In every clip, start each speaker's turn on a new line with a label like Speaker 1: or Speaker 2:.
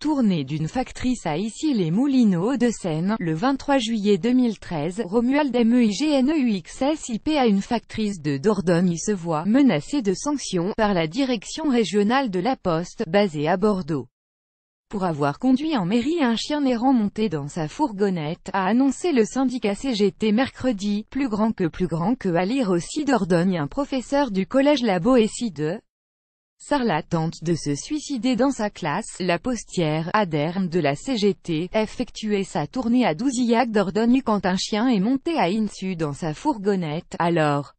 Speaker 1: Tournée d'une factrice à Issy-les-Moulineaux de Seine, le 23 juillet 2013, Romuald MEIGNEUXSIP à une factrice de Dordogne se voit menacée de sanctions par la direction régionale de la Poste, basée à Bordeaux. Pour avoir conduit en mairie un chien errant monté dans sa fourgonnette, a annoncé le syndicat CGT mercredi, plus grand que à lire aussi Dordogne. Un professeur du collège La Boétie de Sarlat tente de se suicider dans sa classe. La postière, adhérente de la CGT, effectuait sa tournée à Douzillac Dordogne quand un chien est monté à insu dans sa fourgonnette, alors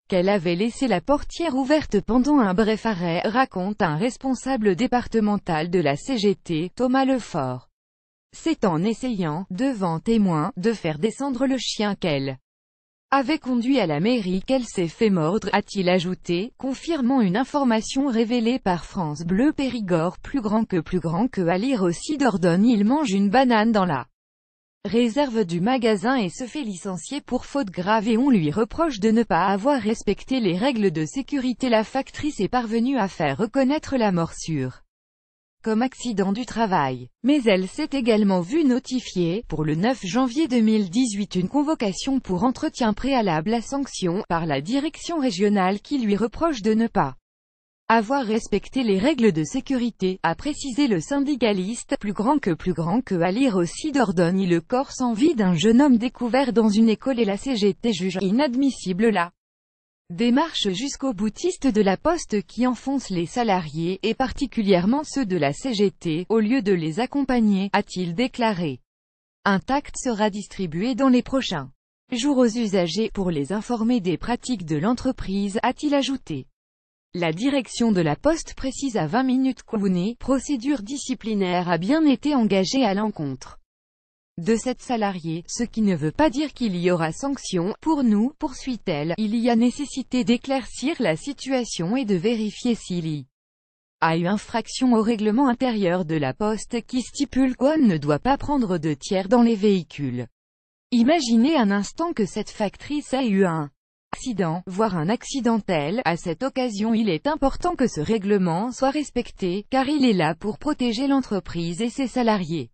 Speaker 1: qu'elle avait laissé la portière ouverte pendant un bref arrêt, raconte un responsable départemental de la CGT, Thomas Lefort. C'est en essayant, devant témoins, de faire descendre le chien qu'elle avait conduit à la mairie qu'elle s'est fait mordre, a-t-il ajouté, confirmant une information révélée par France Bleu Périgord. Plus grand que à lire aussi Dordogne. Il mange une banane dans la réserve du magasin et se fait licencier pour faute grave et on lui reproche de ne pas avoir respecté les règles de sécurité. La factrice est parvenue à faire reconnaître la morsure comme accident du travail. Mais elle s'est également vue notifier, pour le 9 janvier 2018, une convocation pour entretien préalable à sanction, par la direction régionale qui lui reproche de ne pas avoir respecté les règles de sécurité, a précisé le syndicaliste. Plus grand que à lire aussi Dordogne. Le corps sans vie d'un jeune homme découvert dans une école et la CGT juge inadmissible la démarche jusqu'au boutiste de la Poste qui enfonce les salariés, et particulièrement ceux de la CGT, au lieu de les accompagner, a-t-il déclaré. Un tact sera distribué dans les prochains jours aux usagers, pour les informer des pratiques de l'entreprise, a-t-il ajouté. La direction de la Poste précise à 20 minutes qu'une procédure disciplinaire a bien été engagée à l'encontre de cette salariée, ce qui ne veut pas dire qu'il y aura sanction. Pour nous, poursuit-elle, il y a nécessité d'éclaircir la situation et de vérifier s'il y a eu infraction au règlement intérieur de la Poste qui stipule qu'on ne doit pas prendre de tiers dans les véhicules. Imaginez un instant que cette factrice a eu un accident, voire un accidentel. À cette occasion, il est important que ce règlement soit respecté, car il est là pour protéger l'entreprise et ses salariés.